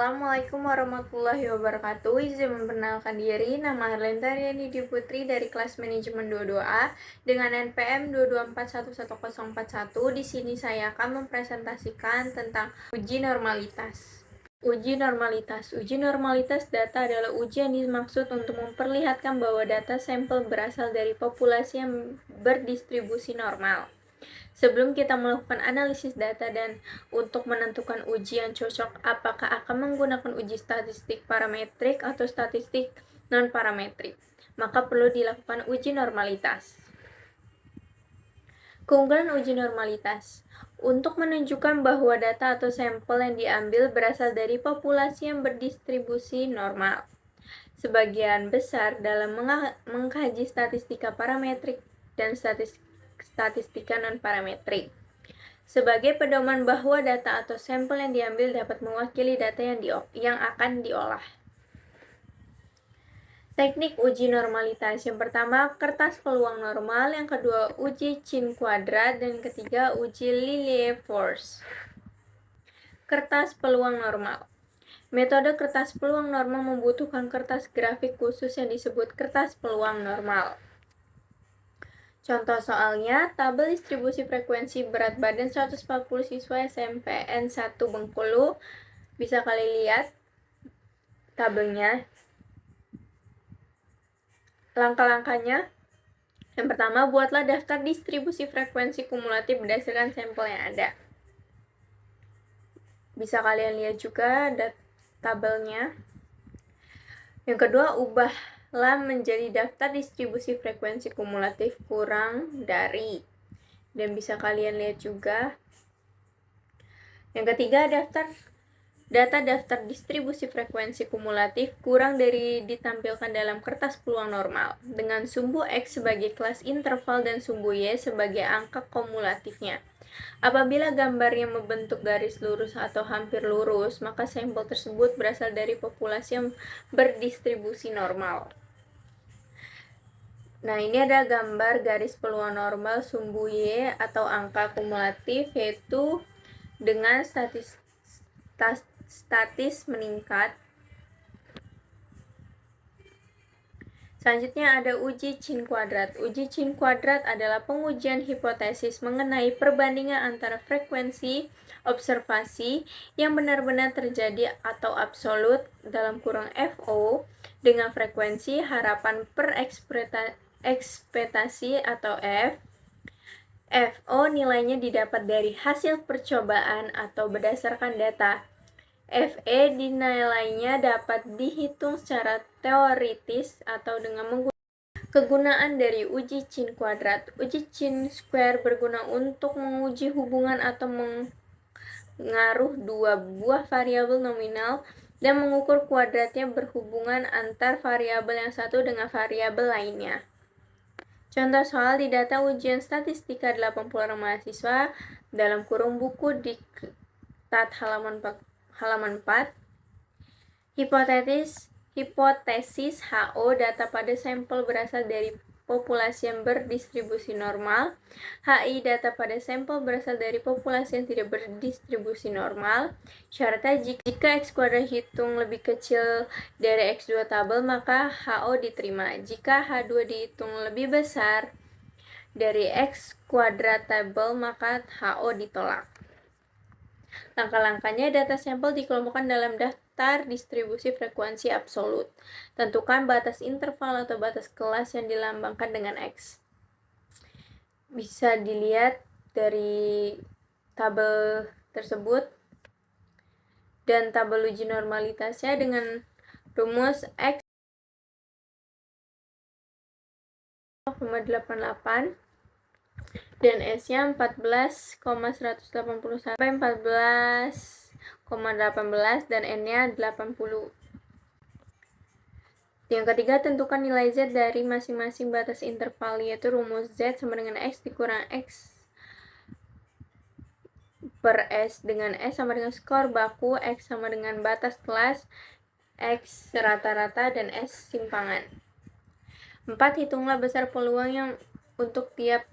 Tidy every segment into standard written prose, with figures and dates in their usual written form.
Assalamualaikum warahmatullahi wabarakatuh. Izin memperkenalkan diri, nama Herlenta Riani Putri dari kelas manajemen 22A dengan NPM 2241141. Di sini saya akan mempresentasikan tentang uji normalitas. Uji normalitas data adalah uji yang dimaksud untuk memperlihatkan bahwa data sampel berasal dari populasi yang berdistribusi normal. Sebelum kita melakukan analisis data dan untuk menentukan uji yang cocok, apakah akan menggunakan uji statistik parametrik atau statistik non-parametrik, maka perlu dilakukan uji normalitas. Keunggulan uji normalitas. Untuk menunjukkan bahwa data atau sampel yang diambil berasal dari populasi yang berdistribusi normal. Sebagian besar dalam mengkaji statistika parametrik dan statistika non-parametrik. Sebagai pedoman bahwa data atau sampel yang diambil dapat mewakili data yang akan diolah. Teknik uji normalitas. Yang pertama, kertas peluang normal. Yang kedua, uji Chin kuadrat. Dan ketiga, uji Lilliefors. Kertas peluang normal. Metode kertas peluang normal membutuhkan kertas grafik khusus yang disebut kertas peluang normal. Contoh soalnya, tabel distribusi frekuensi berat badan 140 siswa SMPN 1 Bengkulu. Bisa kalian lihat tabelnya. Langkah-langkahnya. Yang pertama, buatlah daftar distribusi frekuensi kumulatif berdasarkan sampel yang ada. Bisa kalian lihat juga tabelnya. Yang kedua, ubahlah menjadi daftar distribusi frekuensi kumulatif kurang dari. Dan bisa kalian lihat juga. Yang ketiga, data daftar distribusi frekuensi kumulatif kurang dari ditampilkan dalam kertas peluang normal dengan sumbu X sebagai kelas interval dan sumbu Y sebagai angka kumulatifnya. Apabila gambarnya membentuk garis lurus atau hampir lurus, maka sampel tersebut berasal dari populasi yang berdistribusi normal. Nah, ini ada gambar garis peluang normal sumbu Y atau angka kumulatif, yaitu dengan statis meningkat. Selanjutnya ada uji Chin kuadrat. Uji Chin kuadrat adalah pengujian hipotesis mengenai perbandingan antara frekuensi observasi yang benar-benar terjadi atau absolut dalam kurung FO dengan frekuensi harapan per ekspektasi atau F. FO nilainya didapat dari hasil percobaan atau berdasarkan data. FE dinilainya dapat dihitung secara teoritis atau dengan menggunakan kegunaan dari uji Chin kuadrat. Uji Chin square berguna untuk menguji hubungan atau mengaruh dua buah variabel nominal dan mengukur kuadratnya berhubungan antar variabel yang satu dengan variabel lainnya. Contoh soal di data ujian statistika 80 orang mahasiswa dalam kurung buku diktat halaman 4. Hipotesis HO data pada sampel berasal dari populasi yang berdistribusi normal. HI data pada sampel berasal dari populasi yang tidak berdistribusi normal. Syaratnya jika X kuadrat hitung lebih kecil dari X2 tabel, maka HO diterima. Jika H2 dihitung lebih besar dari X kuadrat tabel, maka HO ditolak. Langkah-langkahnya, data sampel dikelompokkan dalam daftar distribusi frekuensi absolut. Tentukan batas interval atau batas kelas yang dilambangkan dengan X. Bisa dilihat dari tabel tersebut. Dan tabel uji normalitasnya dengan rumus X 0,88 dan S-nya 14,181 sampai 14,18 dan N-nya 80. Yang ketiga, tentukan nilai Z dari masing-masing batas interval, yaitu rumus Z sama dengan X dikurang X per S dengan S sama dengan skor baku, X sama dengan batas kelas, X rata-rata, dan S simpangan. 4. Hitunglah besar peluang yang untuk tiap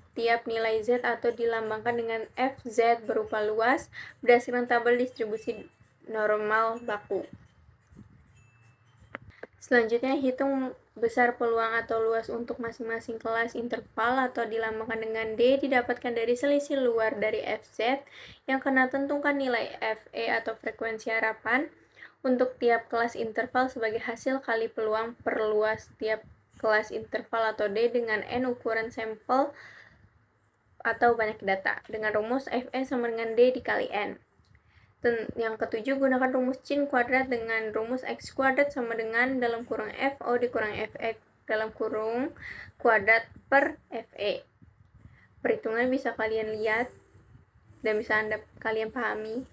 nilai Z atau dilambangkan dengan FZ berupa luas berdasarkan tabel distribusi normal baku. Selanjutnya, hitung besar peluang atau luas untuk masing-masing kelas interval atau dilambangkan dengan D didapatkan dari selisih luar dari Fz yang kena tentukan nilai Fe atau frekuensi harapan untuk tiap kelas interval sebagai hasil kali peluang per luas tiap kelas interval atau D dengan N ukuran sampel atau banyak data dengan rumus Fe sama dengan D dikali N. Dan yang ketujuh, gunakan rumus sin kuadrat dengan rumus x kuadrat sama dengan dalam kurung FO dikurang Fe dalam kurung kuadrat per Fe. Perhitungan bisa kalian lihat dan bisa kalian pahami.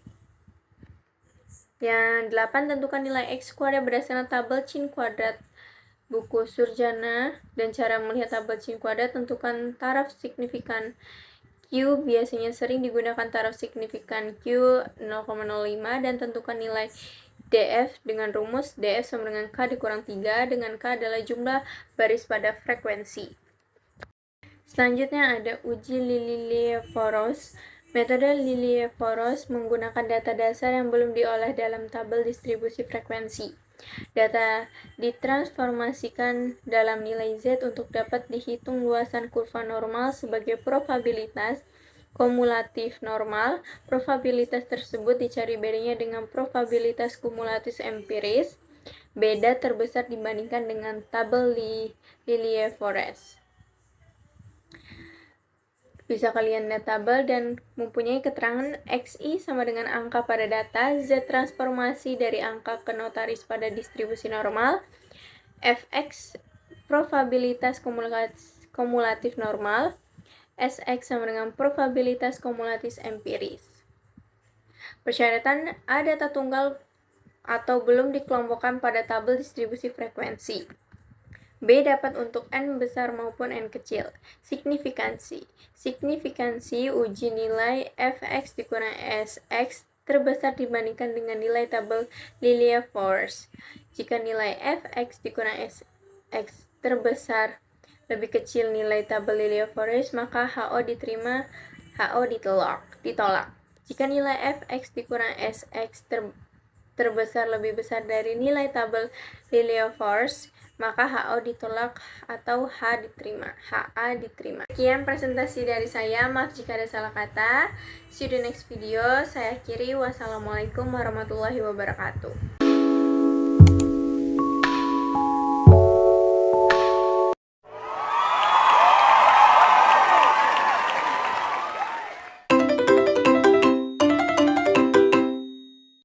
Yang 8, tentukan nilai x kuadrat berdasarkan tabel sin kuadrat buku Surjana dan cara melihat tabel sin kuadrat. Tentukan taraf signifikan Q, biasanya sering digunakan taraf signifikan Q 0,05 dan tentukan nilai DF dengan rumus DF sama dengan K dikurang 3 dengan K adalah jumlah baris pada frekuensi. Selanjutnya ada uji Lilliefors. Metode Lilliefors menggunakan data dasar yang belum diolah dalam tabel distribusi frekuensi. Data ditransformasikan dalam nilai Z untuk dapat dihitung luasan kurva normal sebagai probabilitas kumulatif normal. Probabilitas tersebut dicari bedanya dengan probabilitas kumulatif empiris, beda terbesar dibandingkan dengan tabel Lilliefors. Bisa kalian lihat tabel dan mempunyai keterangan XI sama dengan angka pada data, Z transformasi dari angka ke notaris pada distribusi normal, Fx probabilitas kumulatif normal, Sx sama dengan probabilitas kumulatif empiris. Persyaratan A data tunggal atau belum dikelompokkan pada tabel distribusi frekuensi. B dapat untuk N besar maupun N kecil. Signifikansi. Signifikansi uji nilai Fx dikurang Sx terbesar dibandingkan dengan nilai tabel Lilliefors. Jika nilai Fx dikurang Sx terbesar lebih kecil nilai tabel Lilliefors, maka HO diterima, HO ditolak. Jika nilai Fx dikurang Sx terbesar lebih besar dari nilai tabel Lilliefors, maka HO ditolak atau HA diterima. Sekian presentasi dari saya, maaf jika ada salah kata. See you the next video. Saya akhiri, wassalamualaikum warahmatullahi wabarakatuh.